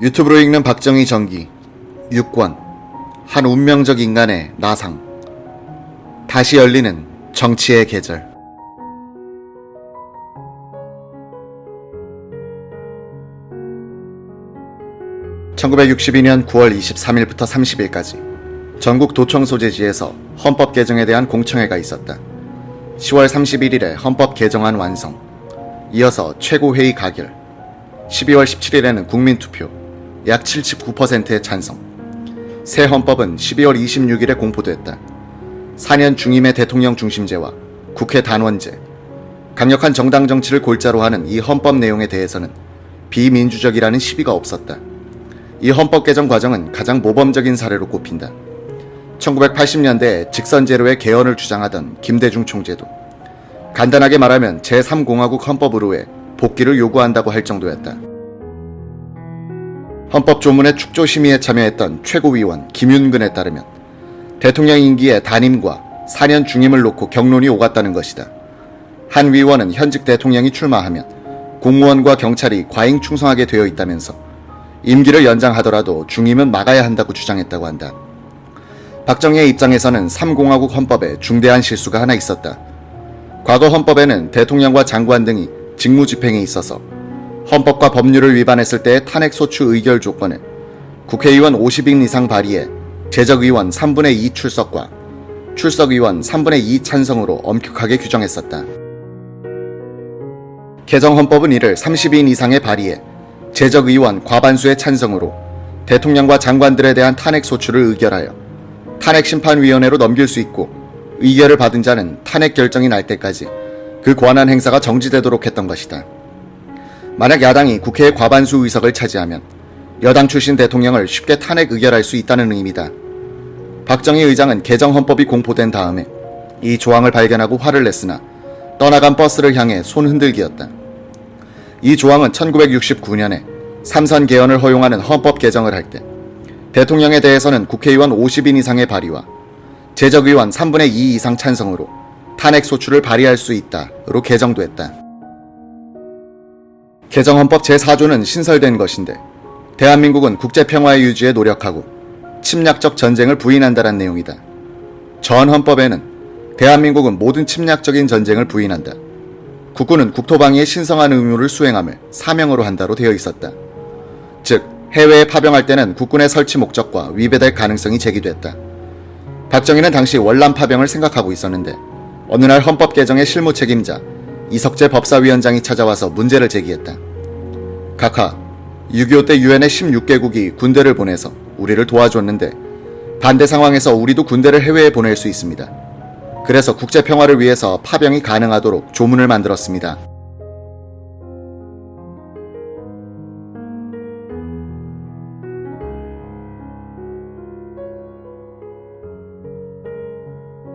유튜브로 읽는 박정희 전기 6권 한 운명적 인간의 나상. 다시 열리는 정치의 계절. (1962년 9월 23일부터 30일까지) 전국 도청 소재지에서 헌법 개정에 대한 공청회가 있었다. 10월 31일에 헌법 개정안 완성, 이어서 최고회의 가결, 12월 17일에는 국민투표, 약 79%의 찬성. 새 헌법은 12월 26일에 공포됐다. 4년 중임의 대통령 중심제와 국회 단원제, 강력한 정당 정치를 골자로 하는 이 헌법 내용에 대해서는 비민주적이라는 시비가 없었다. 이 헌법 개정 과정은 가장 모범적인 사례로 꼽힌다. 1980년대에 직선제로의 개헌을 주장하던 김대중 총재도 간단하게 말하면 제3공화국 헌법으로의 복귀를 요구한다고 할 정도였다. 헌법 조문의 축조 심의에 참여했던 최고위원 김윤근에 따르면 대통령 임기의 단임과 4년 중임을 놓고 격론이 오갔다는 것이다. 한 위원은 현직 대통령이 출마하면 공무원과 경찰이 과잉 충성하게 되어 있다면서 임기를 연장하더라도 중임은 막아야 한다고 주장했다고 한다. 박정희의 입장에서는 3공화국 헌법에 중대한 실수가 하나 있었다. 과거 헌법에는 대통령과 장관 등이 직무집행에 있어서 헌법과 법률을 위반했을 때의 탄핵소추 의결 조건을 국회의원 50인 이상 발의에 제적의원 3분의 2 출석과 출석의원 3분의 2 찬성으로 엄격하게 규정했었다. 개정헌법은 이를 30인 이상의 발의에 제적의원 과반수의 찬성으로 대통령과 장관들에 대한 탄핵소추를 의결하여 탄핵심판위원회로 넘길 수 있고, 의결을 받은 자는 탄핵 결정이 날 때까지 그 권한 행사가 정지되도록 했던 것이다. 만약 야당이 국회의 과반수 의석을 차지하면 여당 출신 대통령을 쉽게 탄핵 의결할 수 있다는 의미다. 박정희 의장은 개정 헌법이 공포된 다음에 이 조항을 발견하고 화를 냈으나 떠나간 버스를 향해 손 흔들기였다. 이 조항은 1969년에 삼선 개헌을 허용하는 헌법 개정을 할 때 대통령에 대해서는 국회의원 50인 이상의 발의와 제적의원 3분의 2 이상 찬성으로 탄핵소추를 발의할 수 있다로 개정됐다. 개정헌법 제4조는 신설된 것인데 대한민국은 국제평화의 유지에 노력하고 침략적 전쟁을 부인한다는 내용이다. 전 헌법에는 대한민국은 모든 침략적인 전쟁을 부인한다. 국군은 국토방위의 신성한 의무를 수행함을 사명으로 한다로 되어 있었다. 즉, 해외에 파병할 때는 국군의 설치 목적과 위배될 가능성이 제기됐다. 박정희는 당시 월남 파병을 생각하고 있었는데 어느 날 헌법 개정의 실무 책임자 이석재 법사위원장이 찾아와서 문제를 제기했다. 각하, 6.25 때 유엔의 16개국이 군대를 보내서 우리를 도와줬는데 반대 상황에서 우리도 군대를 해외에 보낼 수 있습니다. 그래서 국제평화를 위해서 파병이 가능하도록 조문을 만들었습니다.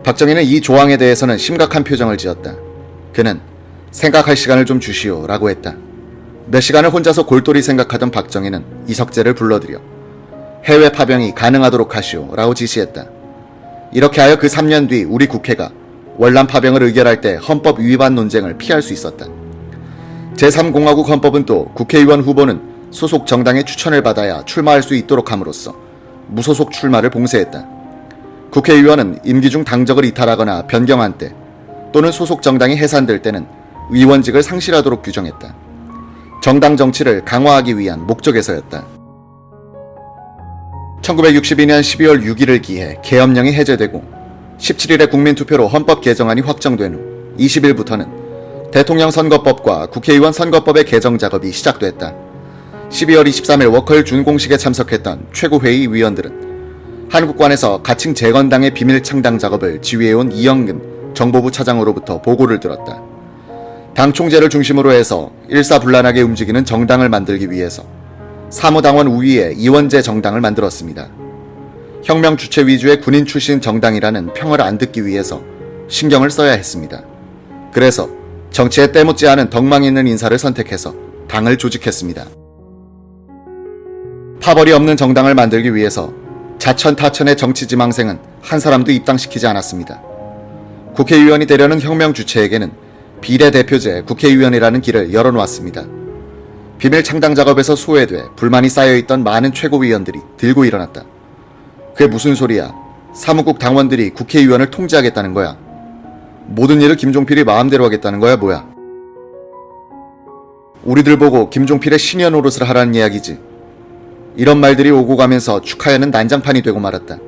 박정희는 이 조항에 대해서는 심각한 표정을 지었다. 그는 생각할 시간을 좀 주시오 라고 했다. 몇 시간을 혼자서 골똘히 생각하던 박정희는 이석재를 불러들여 해외 파병이 가능하도록 하시오 라고 지시했다. 이렇게 하여 그 3년 뒤 우리 국회가 월남 파병을 의결할 때 헌법 위반 논쟁을 피할 수 있었다. 제3공화국 헌법은 또 국회의원 후보는 소속 정당의 추천을 받아야 출마할 수 있도록 함으로써 무소속 출마를 봉쇄했다. 국회의원은 임기 중 당적을 이탈하거나 변경한 때 또는 소속 정당이 해산될 때는 의원직을 상실하도록 규정했다. 정당 정치를 강화하기 위한 목적에서였다. 1962년 12월 6일을 기해 계엄령이 해제되고 17일에 국민투표로 헌법 개정안이 확정된 후 20일부터는 대통령 선거법과 국회의원 선거법의 개정 작업이 시작됐다. 12월 23일 워커힐 준공식에 참석했던 최고회의 위원들은 한국관에서 가칭 재건당의 비밀 창당 작업을 지휘해온 이영근 정보부 차장으로부터 보고를 들었다. 당 총재를 중심으로 해서 일사불란하게 움직이는 정당을 만들기 위해서 사무당원 우위에 이원제 정당을 만들었습니다. 혁명 주체 위주의 군인 출신 정당이라는 평을 안 듣기 위해서 신경을 써야 했습니다. 그래서 정치에 때묻지 않은 덕망 있는 인사를 선택해서 당을 조직했습니다. 파벌이 없는 정당을 만들기 위해서 자천타천의 정치 지망생은 한 사람도 입당시키지 않았습니다. 국회의원이 되려는 혁명 주체에게는 비례대표제 국회의원이라는 길을 열어놓았습니다. 비밀 창당 작업에서 소외돼 불만이 쌓여있던 많은 최고위원들이 들고 일어났다. 그게 무슨 소리야? 사무국 당원들이 국회의원을 통제하겠다는 거야. 모든 일을 김종필이 마음대로 하겠다는 거야 뭐야? 우리들 보고 김종필의 신여 노릇을 하라는 이야기지. 이런 말들이 오고 가면서 축하에는 난장판이 되고 말았다.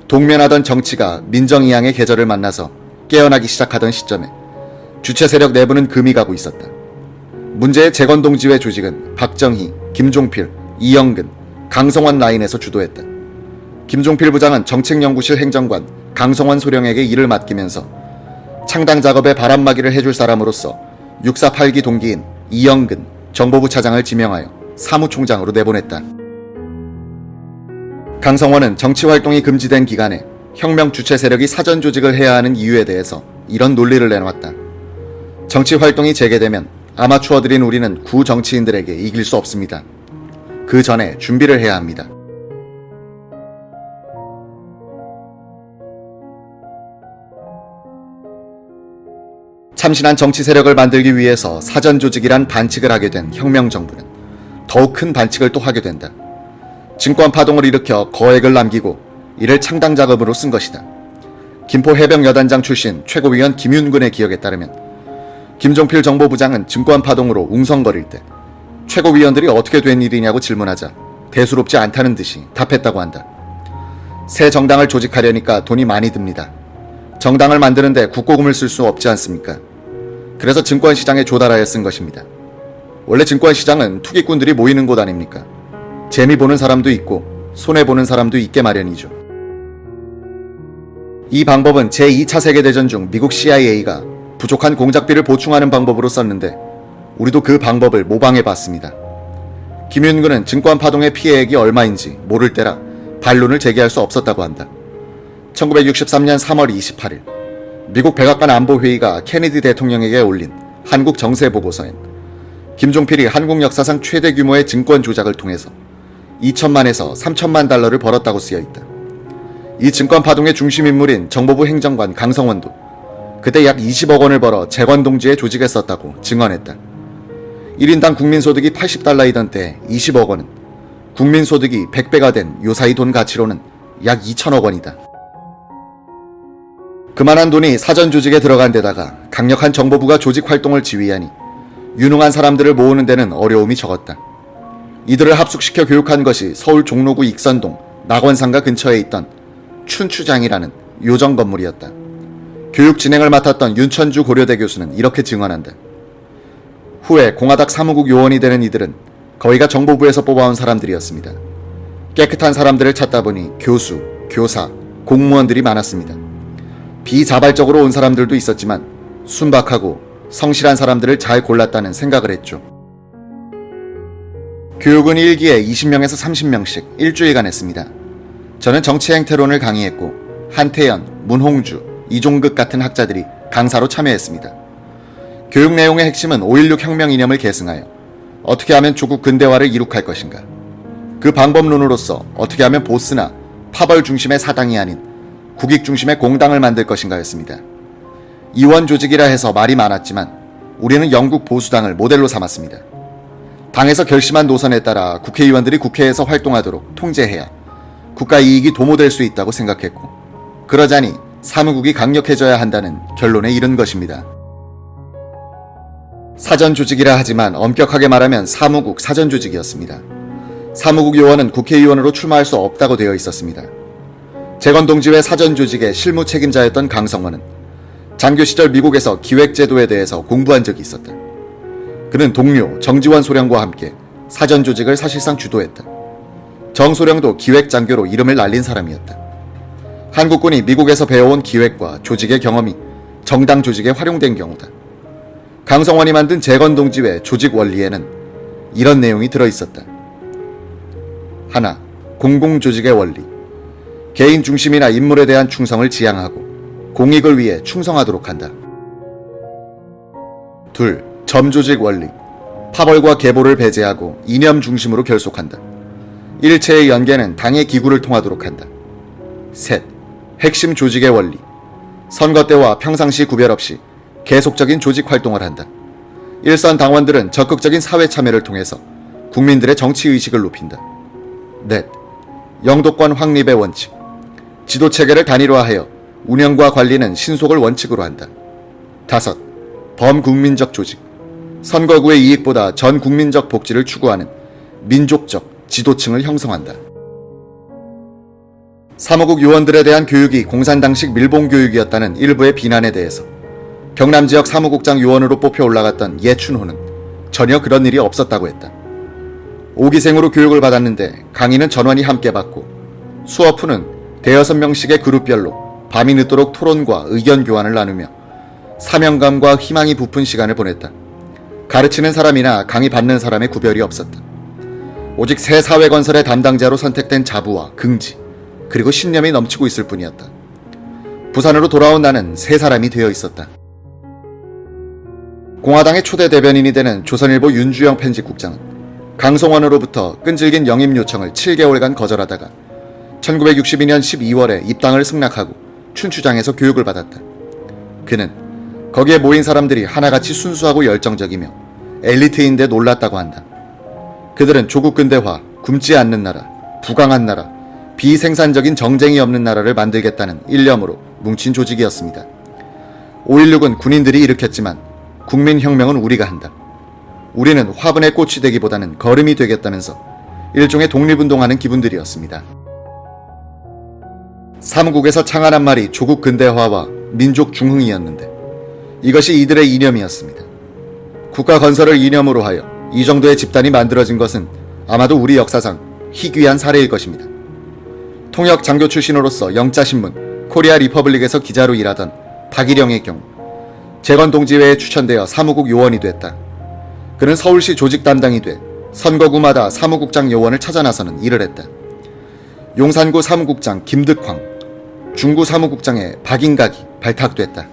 동면하던 정치가 민정이양의 계절을 만나서 깨어나기 시작하던 시점에 주체 세력 내부는 금이 가고 있었다. 문제의 재건동지회 조직은 박정희, 김종필, 이영근, 강성원 라인에서 주도했다. 김종필 부장은 정책연구실 행정관 강성원 소령에게 일을 맡기면서 창당 작업에 바람막이를 해줄 사람으로서 648기 동기인 이영근 정보부 차장을 지명하여 사무총장으로 내보냈다. 강성원은 정치활동이 금지된 기간에 혁명 주체 세력이 사전 조직을 해야 하는 이유에 대해서 이런 논리를 내놓았다. 정치활동이 재개되면 아마추어들인 우리는 구 정치인들에게 이길 수 없습니다. 그 전에 준비를 해야 합니다. 참신한 정치 세력을 만들기 위해서 사전 조직이란 반칙을 하게 된 혁명정부는 더욱 큰 반칙을 또 하게 된다. 증권 파동을 일으켜 거액을 남기고 이를 창당 자금으로 쓴 것이다. 김포 해병여단장 출신 최고위원 김윤근의 기억에 따르면 김종필 정보부장은 증권 파동으로 웅성거릴 때 최고위원들이 어떻게 된 일이냐고 질문하자 대수롭지 않다는 듯이 답했다고 한다. 새 정당을 조직하려니까 돈이 많이 듭니다. 정당을 만드는데 국고금을 쓸 수 없지 않습니까? 그래서 증권시장에 조달하여 쓴 것입니다. 원래 증권시장은 투기꾼들이 모이는 곳 아닙니까? 재미 보는 사람도 있고 손해보는 사람도 있게 마련이죠. 이 방법은 제2차 세계대전 중 미국 CIA가 부족한 공작비를 보충하는 방법으로 썼는데 우리도 그 방법을 모방해봤습니다. 김윤근은 증권 파동의 피해액이 얼마인지 모를 때라 반론을 제기할 수 없었다고 한다. 1963년 3월 28일 미국 백악관 안보회의가 케네디 대통령에게 올린 한국 정세 보고서엔 김종필이 한국 역사상 최대 규모의 증권 조작을 통해서 2천만에서 3천만 달러를 벌었다고 쓰여있다. 이 증권 파동의 중심 인물인 정보부 행정관 강성원도 그때 약 20억 원을 벌어 재건동지에 조직했었다고 증언했다. 1인당 국민소득이 80달러이던 때 20억 원은 국민소득이 100배가 된 요사이 돈 가치로는 약 2천억 원이다. 그만한 돈이 사전 조직에 들어간 데다가 강력한 정보부가 조직 활동을 지휘하니 유능한 사람들을 모으는 데는 어려움이 적었다. 이들을 합숙시켜 교육한 것이 서울 종로구 익선동 낙원상가 근처에 있던 춘추장이라는 요정 건물이었다. 교육 진행을 맡았던 윤천주 고려대 교수는 이렇게 증언한다. 후에 공화당 사무국 요원이 되는 이들은 거의가 정보부에서 뽑아온 사람들이었습니다. 깨끗한 사람들을 찾다 보니 교수, 교사, 공무원들이 많았습니다. 비자발적으로 온 사람들도 있었지만 순박하고 성실한 사람들을 잘 골랐다는 생각을 했죠. 교육은 1기에 20명에서 30명씩 일주일간 했습니다. 저는 정치 행태론을 강의했고 한태연, 문홍주, 이종극 같은 학자들이 강사로 참여했습니다. 교육 내용의 핵심은 5.16 혁명 이념을 계승하여 어떻게 하면 조국 근대화를 이룩할 것인가, 그 방법론으로서 어떻게 하면 보스나 파벌 중심의 사당이 아닌 국익 중심의 공당을 만들 것인가였습니다. 이원 조직이라 해서 말이 많았지만 우리는 영국 보수당을 모델로 삼았습니다. 당에서 결심한 노선에 따라 국회의원들이 국회에서 활동하도록 통제해야 국가 이익이 도모될 수 있다고 생각했고, 그러자니 사무국이 강력해져야 한다는 결론에 이른 것입니다. 사전 조직이라 하지만 엄격하게 말하면 사무국 사전 조직이었습니다. 사무국 요원은 국회의원으로 출마할 수 없다고 되어 있었습니다. 재건동지회 사전 조직의 실무 책임자였던 강성원은 장교 시절 미국에서 기획제도에 대해서 공부한 적이 있었다. 그는 동료 정지원 소령과 함께 사전 조직을 사실상 주도했다. 정 소령도 기획장교로 이름을 날린 사람이었다. 한국군이 미국에서 배워온 기획과 조직의 경험이 정당 조직에 활용된 경우다. 강성원이 만든 재건동지회 조직 원리에는 이런 내용이 들어있었다. 하나, 공공조직의 원리. 개인 중심이나 인물에 대한 충성을 지향하고 공익을 위해 충성하도록 한다. 둘, 점조직 원리. 파벌과 계보를 배제하고 이념 중심으로 결속한다. 일체의 연계는 당의 기구를 통하도록 한다. 셋, 핵심 조직의 원리. 선거 때와 평상시 구별 없이 계속적인 조직 활동을 한다. 일선 당원들은 적극적인 사회 참여를 통해서 국민들의 정치의식을 높인다. 넷, 영도권 확립의 원칙. 지도체계를 단일화하여 운영과 관리는 신속을 원칙으로 한다. 다섯, 범국민적 조직. 선거구의 이익보다 전 국민적 복지를 추구하는 민족적 지도층을 형성한다. 사무국 요원들에 대한 교육이 공산당식 밀봉교육이었다는 일부의 비난에 대해서 경남지역 사무국장 요원으로 뽑혀 올라갔던 예춘호는 전혀 그런 일이 없었다고 했다. 5기생으로 교육을 받았는데 강의는 전원이 함께 받고 수업 후는 대여섯 명씩의 그룹별로 밤이 늦도록 토론과 의견 교환을 나누며 사명감과 희망이 부푼 시간을 보냈다. 가르치는 사람이나 강의 받는 사람의 구별이 없었다. 오직 새 사회 건설의 담당자로 선택된 자부와 긍지, 그리고 신념이 넘치고 있을 뿐이었다. 부산으로 돌아온 나는 새 사람이 되어 있었다. 공화당의 초대 대변인이 되는 조선일보 윤주영 편집국장은 강성원으로부터 끈질긴 영입 요청을 7개월간 거절하다가 1962년 12월에 입당을 승낙하고 춘추장에서 교육을 받았다. 그는 거기에 모인 사람들이 하나같이 순수하고 열정적이며 엘리트인데 놀랐다고 한다. 그들은 조국 근대화, 굶지 않는 나라, 부강한 나라, 비생산적인 정쟁이 없는 나라를 만들겠다는 일념으로 뭉친 조직이었습니다. 5.16은 군인들이 일으켰지만 국민혁명은 우리가 한다. 우리는 화분의 꽃이 되기보다는 거름이 되겠다면서 일종의 독립운동하는 기분들이었습니다. 사무국에서 창안한 말이 조국 근대화와 민족 중흥이었는데 이것이 이들의 이념이었습니다. 국가 건설을 이념으로 하여 이 정도의 집단이 만들어진 것은 아마도 우리 역사상 희귀한 사례일 것입니다. 통역 장교 출신으로서 영자신문 코리아 리퍼블릭에서 기자로 일하던 박일영의 경우 재건동지회에 추천되어 사무국 요원이 됐다. 그는 서울시 조직 담당이 돼 선거구마다 사무국장 요원을 찾아 나서는 일을 했다. 용산구 사무국장 김득황, 중구 사무국장의 박인각이 발탁됐다.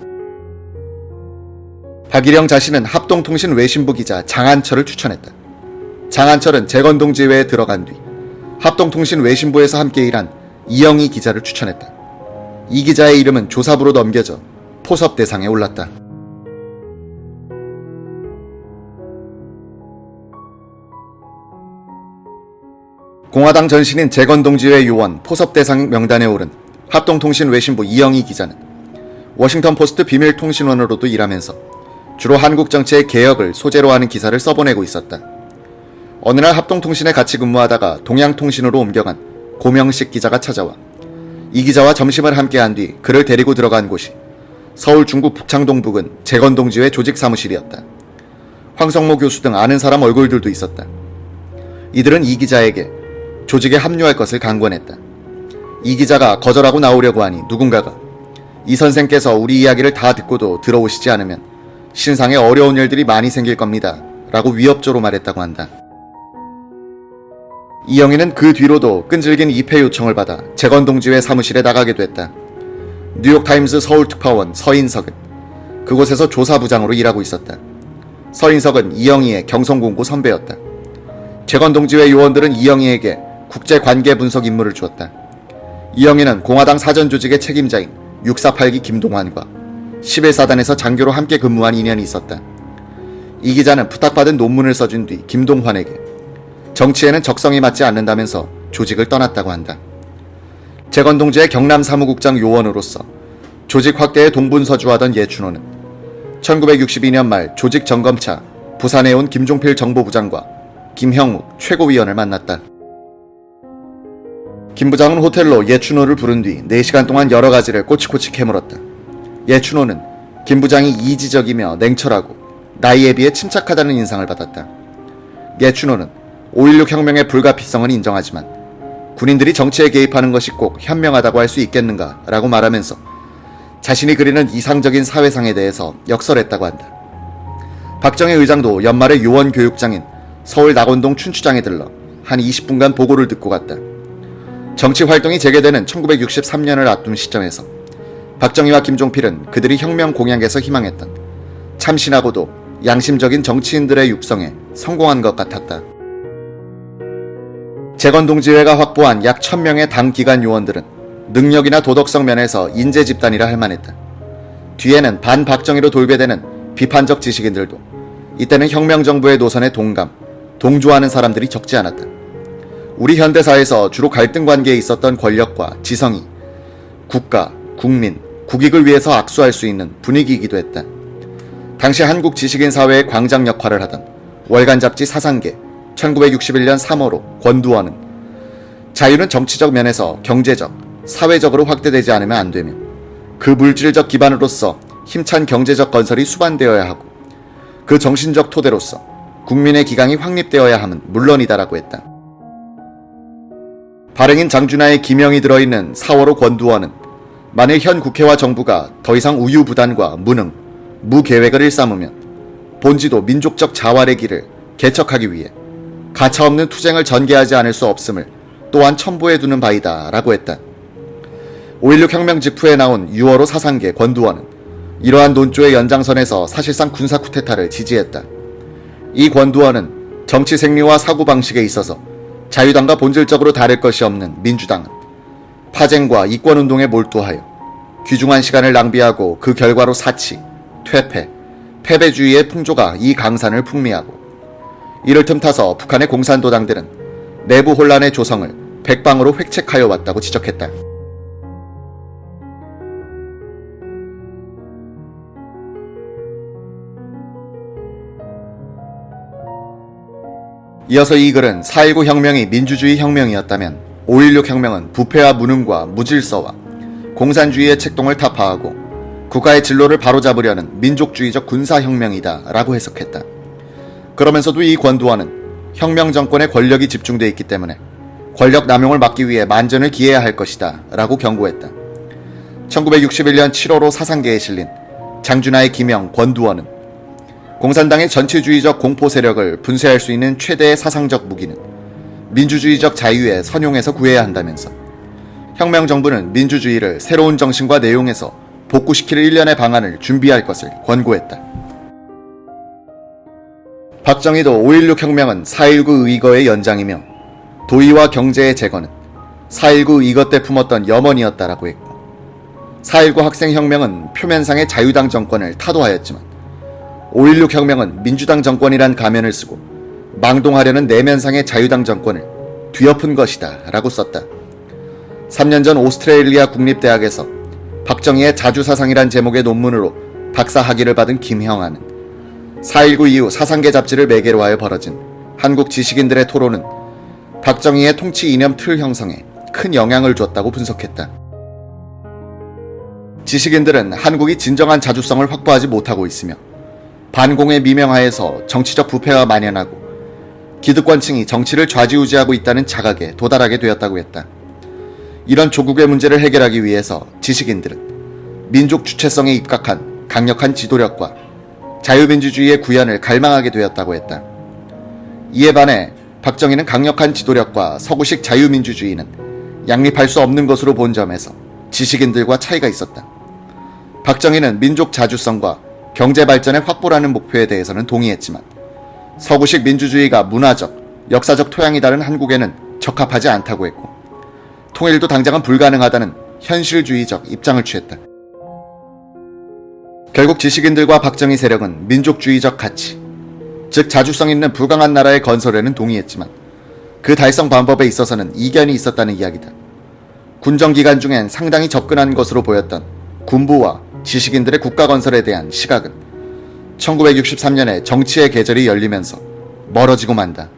박일영 자신은 합동통신 외신부 기자 장한철을 추천했다. 장한철은 재건동지회에 들어간 뒤 합동통신 외신부에서 함께 일한 이영희 기자를 추천했다. 이 기자의 이름은 조사부로 넘겨져 포섭 대상에 올랐다. 공화당 전신인 재건동지회 요원 포섭 대상 명단에 오른 합동통신 외신부 이영희 기자는 워싱턴 포스트 비밀통신원으로도 일하면서 주로 한국 정치의 개혁을 소재로 하는 기사를 써보내고 있었다. 어느 날 합동통신에 같이 근무하다가 동양통신으로 옮겨간 고명식 기자가 찾아와 이 기자와 점심을 함께 한 뒤 그를 데리고 들어간 곳이 서울 중구 북창동 부근 재건동지회 조직사무실이었다. 황성모 교수 등 아는 사람 얼굴들도 있었다. 이들은 이 기자에게 조직에 합류할 것을 강권했다. 이 기자가 거절하고 나오려고 하니 누군가가 이 선생께서 우리 이야기를 다 듣고도 들어오시지 않으면 신상에 어려운 일들이 많이 생길 겁니다 라고 위협조로 말했다고 한다. 이영희는 그 뒤로도 끈질긴 입회 요청을 받아 재건동지회 사무실에 나가게 됐다. 뉴욕타임스 서울특파원 서인석은 그곳에서 조사부장으로 일하고 있었다. 서인석은 이영희의 경성공고 선배였다. 재건동지회 요원들은 이영희에게 국제관계 분석 임무를 주었다. 이영희는 공화당 사전조직의 책임자인 648기 김동환과 11사단에서 장교로 함께 근무한 인연이 있었다. 이 기자는 부탁받은 논문을 써준 뒤 김동환에게 정치에는 적성이 맞지 않는다면서 조직을 떠났다고 한다. 재건동지회 경남사무국장 요원으로서 조직 확대에 동분서주하던 예춘호는 1962년 말 조직점검차 부산에 온 김종필 정보부장과 김형우 최고위원을 만났다. 김 부장은 호텔로 예춘호를 부른 뒤 4시간 동안 여러 가지를 꼬치꼬치 캐물었다. 예춘호는 김 부장이 이지적이며 냉철하고 나이에 비해 침착하다는 인상을 받았다. 예춘호는 5.16 혁명의 불가피성은 인정하지만 군인들이 정치에 개입하는 것이 꼭 현명하다고 할 수 있겠는가 라고 말하면서 자신이 그리는 이상적인 사회상에 대해서 역설했다고 한다. 박정희 의장도 연말에 요원교육장인 서울 낙원동 춘추장에 들러 한 20분간 보고를 듣고 갔다. 정치활동이 재개되는 1963년을 앞둔 시점에서 박정희와 김종필은 그들이 혁명 공약에서 희망했던 참신하고도 양심적인 정치인들의 육성에 성공한 것 같았다. 재건동지회가 확보한 약 1000명의 당 기관 요원들은 능력이나 도덕성 면에서 인재 집단이라 할 만했다. 뒤에는 반박정희로 돌배되는 비판적 지식인들도 이때는 혁명정부의 노선에 동조하는 사람들이 적지 않았다. 우리 현대사에서 주로 갈등 관계에 있었던 권력과 지성이 국가, 국민, 국익을 위해서 악수할 수 있는 분위기이기도 했다. 당시 한국 지식인 사회의 광장 역할을 하던 월간 잡지 사상계 1961년 3월호 권두원은 자유는 정치적 면에서 경제적, 사회적으로 확대되지 않으면 안 되며 그 물질적 기반으로서 힘찬 경제적 건설이 수반되어야 하고 그 정신적 토대로서 국민의 기강이 확립되어야 함은 물론이다라고 했다. 발행인 장준하의 기명이 들어있는 4월호 권두원은 만일 현 국회와 정부가 더 이상 우유부단과 무능, 무계획을 일삼으면 본지도 민족적 자활의 길을 개척하기 위해 가차없는 투쟁을 전개하지 않을 수 없음을 또한 첨부해 두는 바이다 라고 했다. 5.16 혁명 직후에 나온 6월호 사상계 권두원은 이러한 논조의 연장선에서 사실상 군사 쿠데타를 지지했다. 이 권두원은 정치 생리와 사고방식에 있어서 자유당과 본질적으로 다를 것이 없는 민주당은 파쟁과 이권운동에 몰두하여 귀중한 시간을 낭비하고 그 결과로 사치, 퇴폐, 패배주의의 풍조가 이 강산을 풍미하고 이를 틈타서 북한의 공산도당들은 내부 혼란의 조성을 백방으로 획책하여 왔다고 지적했다. 이어서 이 글은 4.19 혁명이 민주주의 혁명이었다면 5.16 혁명은 부패와 무능과 무질서와 공산주의의 책동을 타파하고 국가의 진로를 바로잡으려는 민족주의적 군사혁명이다 라고 해석했다. 그러면서도 이 권두원은 혁명 정권의 권력이 집중돼 있기 때문에 권력 남용을 막기 위해 만전을 기해야 할 것이다 라고 경고했다. 1961년 7월호 사상계에 실린 장준하의 기명 권두원은 공산당의 전체주의적 공포 세력을 분쇄할 수 있는 최대의 사상적 무기는 민주주의적 자유의 선용에서 구해야 한다면서 혁명정부는 민주주의를 새로운 정신과 내용에서 복구시킬 일련의 방안을 준비할 것을 권고했다. 박정희도 5.16 혁명은 4.19 의거의 연장이며 도의와 경제의 재건은 4.19 의거 때 품었던 염원이었다라고 했고 4.19 학생혁명은 표면상의 자유당 정권을 타도하였지만 5.16 혁명은 민주당 정권이란 가면을 쓰고 망동하려는 내면상의 자유당 정권을 뒤엎은 것이다 라고 썼다. 3년 전 오스트레일리아 국립대학에서 박정희의 자주사상이란 제목의 논문으로 박사 학위를 받은 김형아는 4.19 이후 사상계 잡지를 매개로 하여 벌어진 한국 지식인들의 토론은 박정희의 통치 이념 틀 형성에 큰 영향을 줬다고 분석했다. 지식인들은 한국이 진정한 자주성을 확보하지 못하고 있으며 반공의 미명하에서 정치적 부패가 만연하고 기득권층이 정치를 좌지우지하고 있다는 자각에 도달하게 되었다고 했다. 이런 조국의 문제를 해결하기 위해서 지식인들은 민족 주체성에 입각한 강력한 지도력과 자유민주주의의 구현을 갈망하게 되었다고 했다. 이에 반해 박정희는 강력한 지도력과 서구식 자유민주주의는 양립할 수 없는 것으로 본 점에서 지식인들과 차이가 있었다. 박정희는 민족 자주성과 경제발전의 확보라는 목표에 대해서는 동의했지만 서구식 민주주의가 문화적, 역사적 토양이 다른 한국에는 적합하지 않다고 했고 통일도 당장은 불가능하다는 현실주의적 입장을 취했다. 결국 지식인들과 박정희 세력은 민족주의적 가치, 즉 자주성 있는 부강한 나라의 건설에는 동의했지만 그 달성 방법에 있어서는 이견이 있었다는 이야기다. 군정기간 중엔 상당히 접근한 것으로 보였던 군부와 지식인들의 국가 건설에 대한 시각은 1963년에 정치의 계절이 열리면서 멀어지고 만다.